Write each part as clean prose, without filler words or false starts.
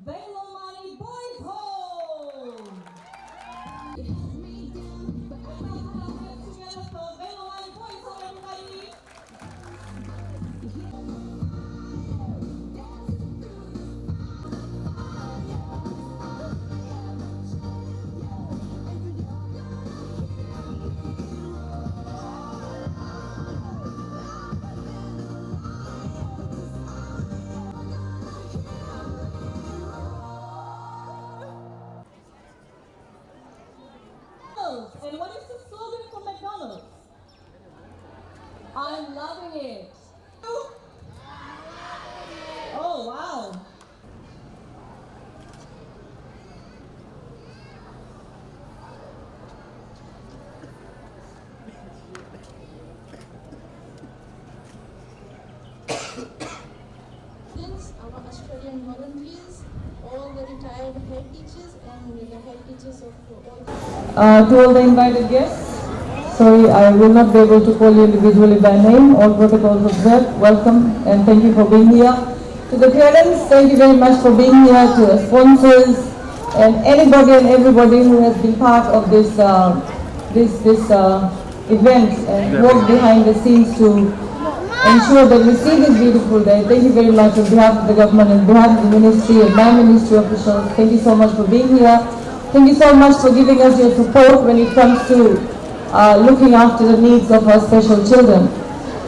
Vailomani Boys Home! Together for Vailomani Boys Home, everybody! And what is the slogan for McDonald's? I'm loving it. Oh, wow. Our Australian volunteers, all the retired head teachers and the head teachers of all. To all the invited guests, sorry, I will not be able to call you individually by name. All protocols observed. Welcome and thank you for being here. To the parents, thank you very much for being here. To the sponsors and anybody and everybody who has been part of this event and worked behind the scenes to ensure that we see this beautiful day. Thank you very much on behalf of the government, on behalf of the ministry and my ministry officials. Thank you so much for being here. Thank you so much for giving us your support when it comes to looking after the needs of our special children.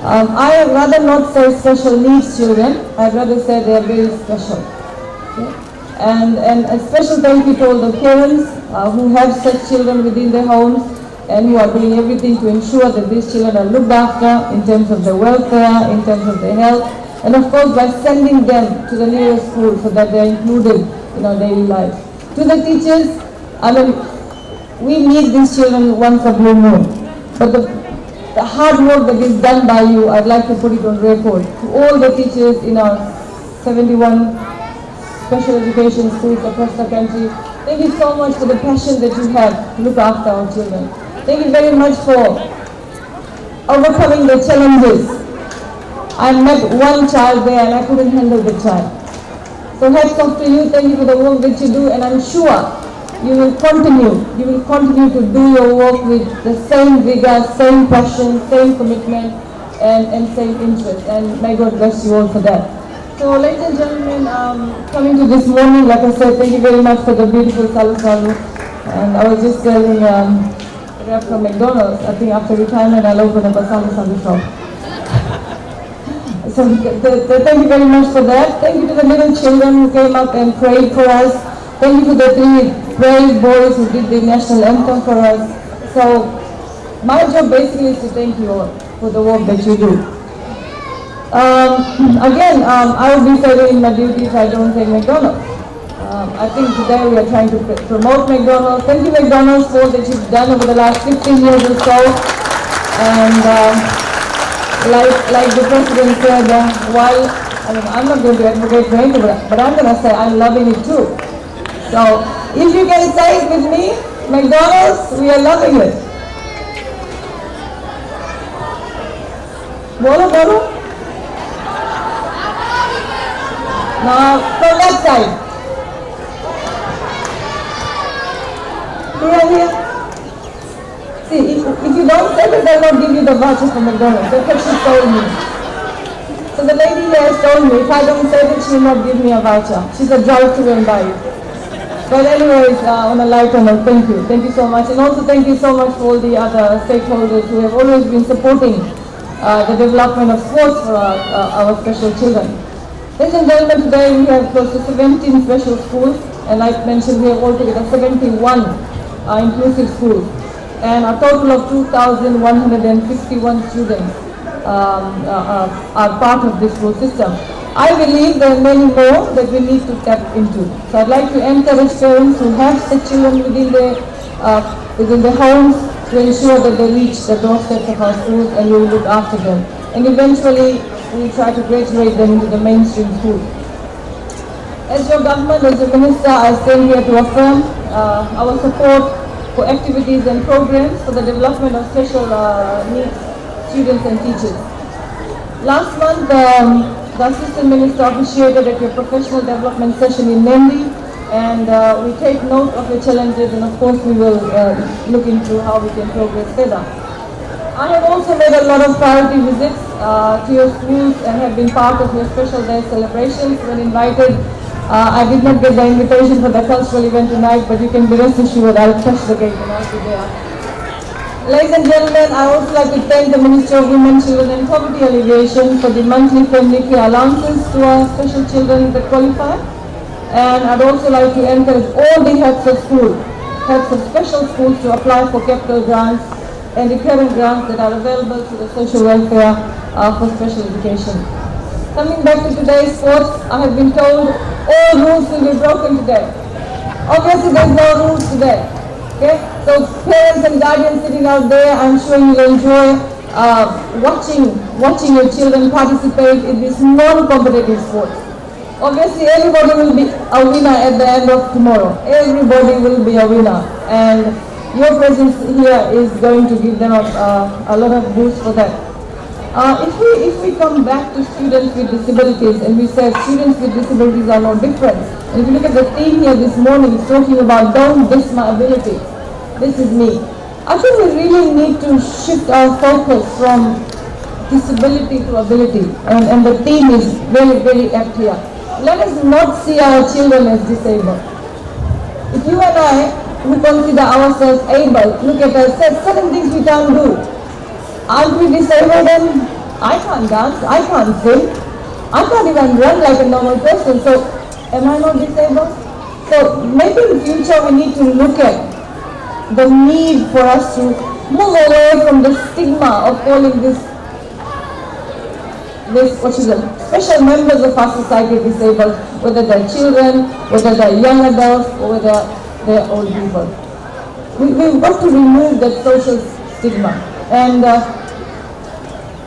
I would rather not say special needs children. I'd rather say they are very special. Okay? And a special thank you to all the parents who have such children within their homes and who are doing everything to ensure that these children are looked after in terms of their welfare, in terms of their health, and of course by sending them to the nearest school so that they are included in our daily lives. To the teachers, I mean, we need these children once a blue moon, but the hard work that is done by you, I'd like to put it on record. To all the teachers in our 71 special education schools across the country, thank you so much for the passion that you have to look after our children. Thank you very much for overcoming the challenges. I met one child there and I couldn't handle the child. So hats off to you, thank you for the work that you do, and I'm sure you will continue to do your work with the same vigor, same passion, same commitment and same interest, and may God bless you all for that. So ladies and gentlemen, coming to this morning, like I said, thank you very much for the beautiful salu salu. And I was just telling the rep from McDonald's, I think after retirement I'll open up a salu salu shop. So thank you very much for that. Thank you to the little children who came up and prayed for us. Thank you to the 3 brave boys who did the national anthem for us. So my job basically is to thank you all for the work that you do. Again, I would be failing in my duty if I don't thank McDonald's. I think today we are trying to promote McDonald's. Thank you McDonald's for all that you've done over the last 15 years or so. And like the president said, while I'm not going to advocate for anything, but I'm going to say I'm loving it too. So if you can say it with me, McDonald's, we are loving it. Bolo, bolo. Now, from that side. Here. See, if you don't say it, they'll not give you the voucher from McDonald's. That's what she told me. So the lady here has told me, if I don't say it, she will not give me a voucher. She said, drive to and buy it. But anyways, on a lighter note, thank you. Thank you so much. And also thank you so much for all the other stakeholders who have always been supporting the development of sports for our special children. Ladies and gentlemen, today we have close to 17 special schools, and like mentioned, we have altogether 71 inclusive schools, and a total of 2,161 students are part of this school system. I believe there are many more that we need to tap into. So I'd like to encourage parents who have such children within their homes to ensure that they reach the doorsteps of our schools and we will look after them. And eventually, we try to graduate them into the mainstream school. As your government, as your minister, I stand here to affirm our support for activities and programs for the development of special needs students and teachers. Last month, the Assistant Minister officiated at your professional development session in Mendi, and we take note of your challenges, and of course we will look into how we can progress further. I have also made a lot of priority visits to your schools and have been part of your special day celebrations when invited. I did not get the invitation for the cultural event tonight, but you can be rest assured I'll touch the gate and I'll be there. Ladies and gentlemen, I would also like to thank the Minister of Women, Children and Poverty Alleviation for the monthly family care allowances to our special children that qualify. And I'd also like to encourage all the heads of school, heads of special schools to apply for capital grants and the parent grants that are available to the social welfare for special education. Coming back to today's sports, I have been told all rules will be broken today. Obviously there's no rules today. Okay? So parents and guardians sitting out there, I'm sure you will enjoy watching your children participate in this non-competitive sport. Obviously everybody will be a winner at the end of tomorrow. Everybody will be a winner. And your presence here is going to give them a lot of boost for that. If we come back to students with disabilities and we say students with disabilities are no different, and if you look at the theme here this morning, it's talking about don't diss my ability. This is me. I think we really need to shift our focus from disability to ability, and the theme is very, very apt here. Let us not see our children as disabled. If you and I, who consider ourselves able, look at us, say certain things we can't do. Aren't we disabled then? I can't dance, I can't sing, I can't even run like a normal person, so am I not disabled? So maybe in future we need to look at the need for us to move away from the stigma of calling this special members of our society disabled, whether they're children, whether they're young adults, or whether they're old people. We've got to remove that social stigma. And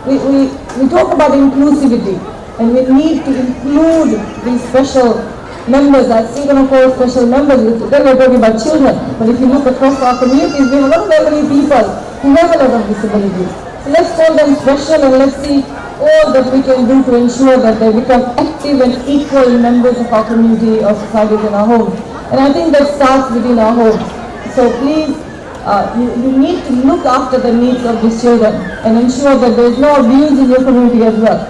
we talk about inclusivity, and we need to include these special members. I'm still going to call special members. Today we're talking about children, but if you look across our communities, we have a lot of elderly people who have a lot of disabilities. So let's call them special, and let's see all that we can do to ensure that they become active and equal members of our community, our societies, and our homes. And I think that starts within our homes. So please, you need to look after the needs of these children and ensure that there is no abuse in your community as well.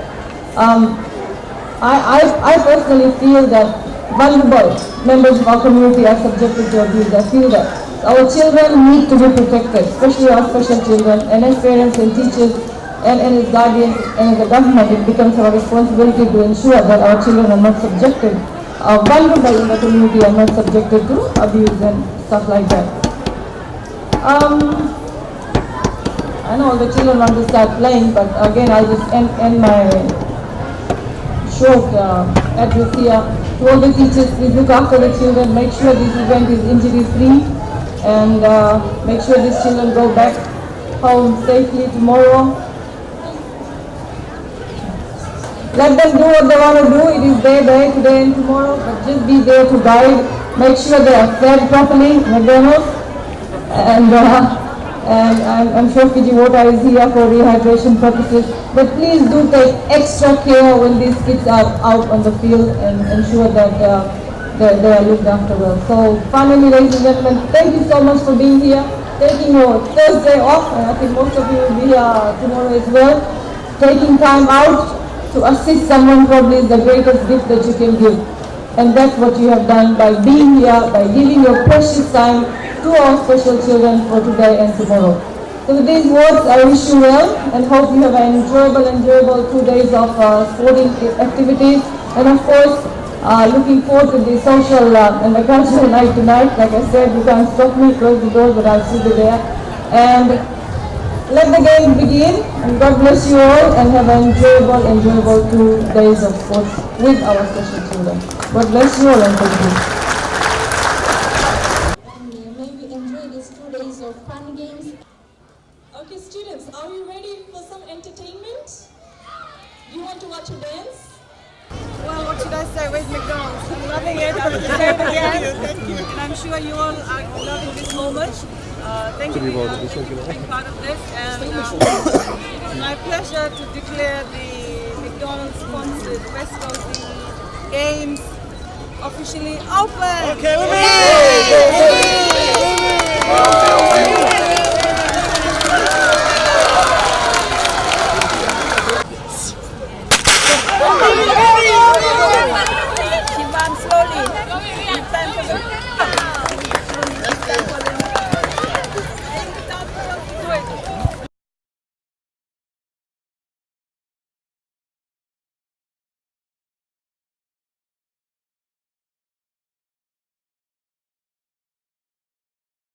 I personally feel that vulnerable members of our community are subjected to abuse. I feel that our children need to be protected, especially our special children, and as parents and teachers and as guardians and as a government, it becomes our responsibility to ensure that our children are not subjected, vulnerable in the community are not subjected to abuse and stuff like that. I know the children want to start playing, but again I'll just end my short address here. To all the teachers, please look after the children, make sure this event is injury free, and make sure these children go back home safely tomorrow. Let them do what they want to do. It is their day today and tomorrow, but just be there to guide. Make sure they are fed properly, McDonald's. And I'm sure Fiji Water is here for rehydration purposes. But please do take extra care when these kids are out on the field and ensure that they are looked after well. So finally, ladies and gentlemen, thank you so much for being here, taking your Thursday off, and I think most of you will be here tomorrow as well. Taking time out to assist someone probably is the greatest gift that you can give. And that's what you have done by being here, by giving your precious time to our special children for today and tomorrow. So with these words, I wish you well and hope you have an enjoyable 2 days of sporting activities. And of course, looking forward to the social and the cultural night tonight. Like I said, you can't stop me, close the doors, but I'll still be there. And let the game begin, and God bless you all, and have an enjoyable 2 days of sports with our special children. God bless you all, and thank you. And may we enjoy these 2 days of fun games. Okay, students, are you ready for some entertainment? You want to watch a dance? Well, what should I say? Where's McDonald's? I'm loving it. I'm going to say it again. And I'm sure you all are loving this moment. Thank you for being part of this, and it's my pleasure to declare the McDonald's sponsored West Coast Games officially open. Okay, we're